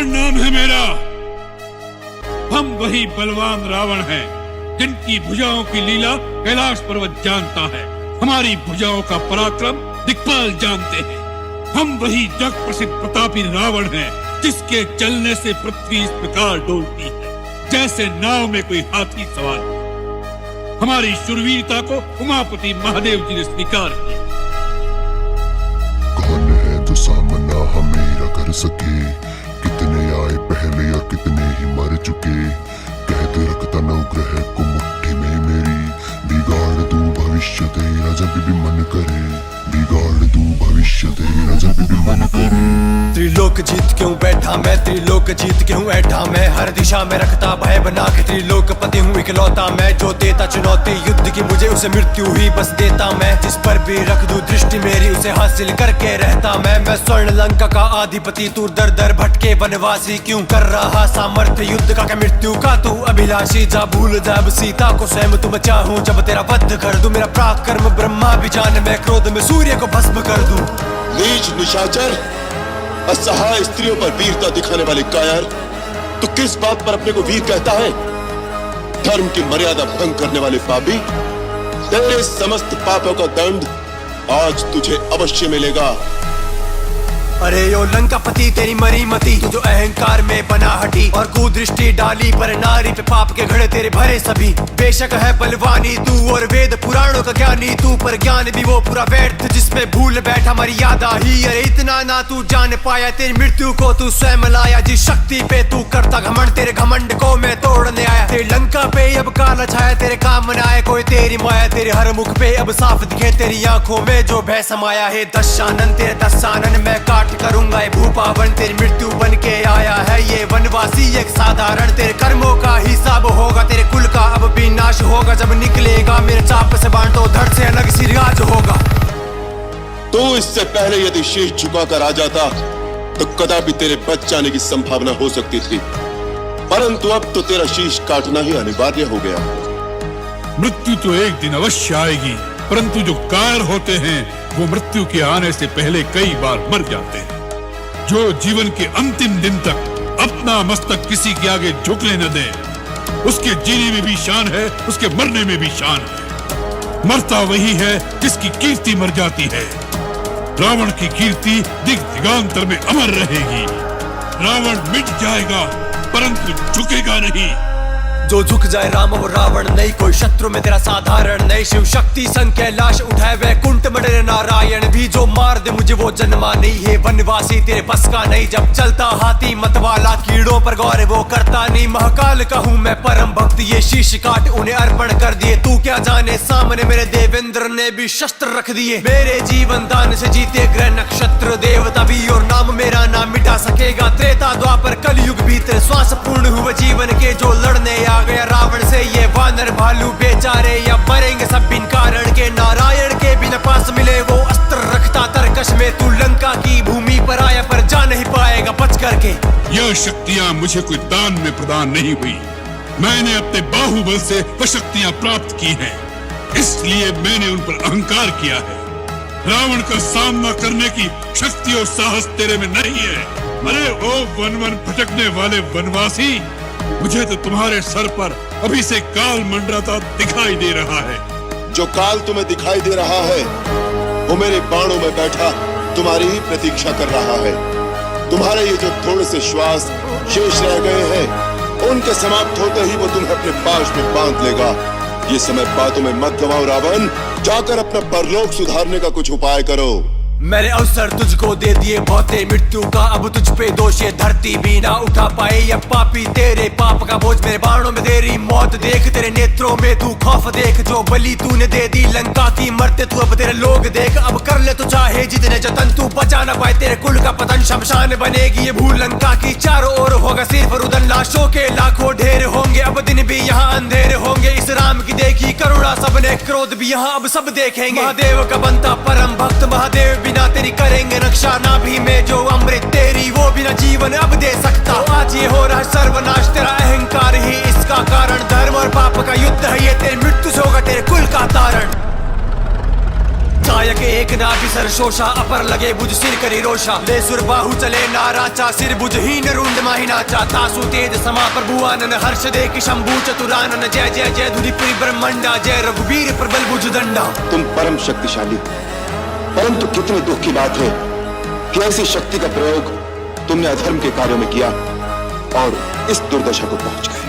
रावण नाम है मेरा। हम वही बलवान रावण हैं जिनकी भुजाओं की लीला कैलाश पर्वत जानता है। हमारी भुजाओं का पराक्रम दिक्पाल जानते हैं। हम वही जग प्रसिद्ध प्रतापी रावण हैं जिसके चलने से पृथ्वी इस प्रकार डोलती है जैसे नाव में कोई हाथी सवार। हमारी शूरवीरता को उमापति महादेव जी ने स्वीकार किया। कौन है जो सामना हमेरा कर सके, कितने आए पहले और कितने ही मर चुके। कहते रखता नवग्रह को मुट्ठी में मेरी, बिगाड़ दूं भविष्य तेरा जब भी मन करे, बिगाड़ दूं भविष्य तेरा जब भी मन करे। त्रिलोक जीत क्यों बैठा मैं, त्रिलोक जीत क्यों ऐठा मैं, हर दिशा में रखता भय बना के त्रिलोकपति हूँ इकलौता मैं। जो देता चुनौती युद्ध की मुझे उसे मृत्यु ही बस देता मैं। जिस पर भी रख दूं दृष्टि मेरी उसे हासिल करके रहता मैं स्वर्ण लंका का अधिपति, तू दर दर भटके वनवासी क्यों कर रहा सामर्थ्य युद्ध का क्या मृत्यु का तू अभिलाषी। जा भूल जा अब सीता को स्वयं तुम चाहूं जब तेरा वध कर दूं। मेरा पराक्रम ब्रह्मा भी जाने, मैं क्रोध में सूर्य को भस्म कर दूं। नीच निशाचर, असहाय स्त्रियों पर वीरता दिखाने वाले कायर, तू किस बात पर अपने को वीर कहता है? धर्म की मर्यादा भंग करने वाले पापी, तेरे समस्त पापों का दंड आज तुझे अवश्य मिलेगा। अरे यो लंकापति तेरी मरी मती, तू जो अहंकार में बना हटी और कुदृष्टि डाली पर नारी पे पाप के घड़े तेरे भरे सभी। बेशक है बलवानी तू और वेद पुराणों का ज्ञानी तू, पर ज्ञान भी वो पूरा व्यर्थ जिसमें भूल बैठा मर्यादा ही। अरे इतना ना तू जान पाया, तेरी मृत्यु को तू स्वयं लाया। जिस शक्ति पे तू करता घमंड, तेरे घमंड को मैं तोड़ने आया। तेरी लंका पे अब काला छाया, तेरे काम न आए कोई तेरी माया। तेरे हर मुख पे अब साफ दिखे तेरी आंखों में जो भय समाया है। दशानन तेरे दशानन मैं काट करूंगा ये भूपावन, तेरी मृत्यु बन के आया है ये वनवासी एक साधारण। तेरे कर्मों का हिसाब होगा, तेरे कुल का अब भी नाश होगा। जब निकलेगा मेरे चाप से बाण तो धड़ से अलग सी राज होगा। तो इससे पहले यदि शीश झुकाकर आ जाता तो कदापि तेरे बच जाने की संभावना हो सकती थी, परंतु अब तो तेरा शीश काटना ही अनिवार्य हो गया। मृत्यु तो एक दिन अवश्य आएगी, परंतु जो कायर होते हैं वो मृत्यु के आने से पहले कई बार मर जाते हैं। जो जीवन के अंतिम दिन तक अपना मस्तक किसी के आगे झुकने न दे, उसके जीने में भी शान है, उसके मरने में भी शान है। मरता वही है जिसकी कीर्ति मर जाती है। रावण की कीर्ति दिग दिगांतर में अमर रहेगी। रावण मिट जाएगा परंतु झुकेगा नहीं। जो झुक जाए राम और रावण नहीं, कोई शत्रु में तेरा साधारण नहीं। शिव शक्ति संग कैलाश उठाए वैकुंठ मडरे नारायण भी, जो मार दे मुझे वो जन्मा नहीं है। वनवासी तेरे बस का नहीं, जब चलता हाथी मतवाला कीड़ों पर गौर वो करता नहीं। महाकाल का हूँ मैं परम भक्त, ये शीश काट उन्हें अर्पण कर दिए। तू क्या जाने सामने मेरे देवेंद्र ने भी शस्त्र रख दिए। मेरे जीवन दान से जीते ग्रह नक्षत्र देवता भी, और नाम मेरा नाम मिटा सकेगा त्रेता द्वापर कलयुग भीतर। श्वास पूर्ण हुए जीवन के जो लड़ने आ गया रावण से, ये वानर भालू बेचारे या मरेंगे सब बिन कारण के। नारायण के बिना पास मिले वो अस्त्र रखता तरकश में। तू लंका की भूमि पर आया पर जा नहीं पाएगा बच करके। यह शक्तियां मुझे कोई दान में प्रदान नहीं हुई, मैंने अपने बाहुबल से वह शक्तियां प्राप्त की हैं, इसलिए मैंने उन पर अहंकार किया है। रावण का सामना करने की शक्ति और साहस तेरे में नहीं है। अरे ओ वन वन भटकने वाले वनवासी, मुझे तो तुम्हारे सर पर अभी से काल मंडराता दिखाई दे रहा है। जो काल तुम्हें दिखाई दे रहा है वो मेरे बाणों में बैठा तुम्हारी ही प्रतीक्षा कर रहा है। तुम्हारे ये जो थोड़े से श्वास शेष रह गए हैं, उनके समाप्त होते ही वो तुम्हें अपने पाश में बांध लेगा। ये समय बातों में मत गवाओ रावण, जाकर अपना परलोक सुधारने का कुछ उपाय करो। मैंने अवसर तुझको दे दिए बहुते मृत्यु का, अब तुझ पे दोष ये धरती भी ना उठा पाए। या पापी तेरे पाप का बोझ मेरे बाणों में तेरी मौत देख, तेरे नेत्रों में तू खौफ देख। जो बलि तूने दे दी लंका की, मरते तू अब तेरे लोग देख। अब कर ले तो चाहे जितने जतन, तू बचा ना पाए तेरे कुल का पतन। शमशान बनेगी ये भूल लंका की, चारों ओर होगा सिर्फ रुदन। लाशों के लाखों ढेर होंगे, अब दिन भी यहाँ अंधेरे होंगे। इस राम की देखी करुणा सबने, क्रोध भी यहाँ अब सब देखेंगे। महादेव का बनता परम भक्त, महादेव बिना तेरी करेंगे रक्षा। ना भी मैं जो अमृत तेरी, वो बिना जीवन अब दे सकता। तो आज ये हो रहा सर्वनाश, तेरा अहंकार ही इसका कारण। धर्म और पाप का युद्ध है ये, तेरी मृत्यु से होगा तेरे कुल का तारण। कायक एक नाभि सर शोषा अपर लगे बुझ सिर करी रोषा ले सुर बाहु चले नाराचा सिर बुझहीन रुंड माही नाचा तासु तेज समा प्रभुआनन हर्ष दे कि शंभु चतुरानन जय जय जय धुरीपुरी ब्रह्मंडा जय रघुवीर प्रबल भुज दंडा। तुम परम शक्तिशाली, परंतु कितने दुख की बात है कि ऐसी शक्ति का प्रयोग तुमने अधर्म के कार्यों में किया और इस दुर्दशा को पहुंच गए।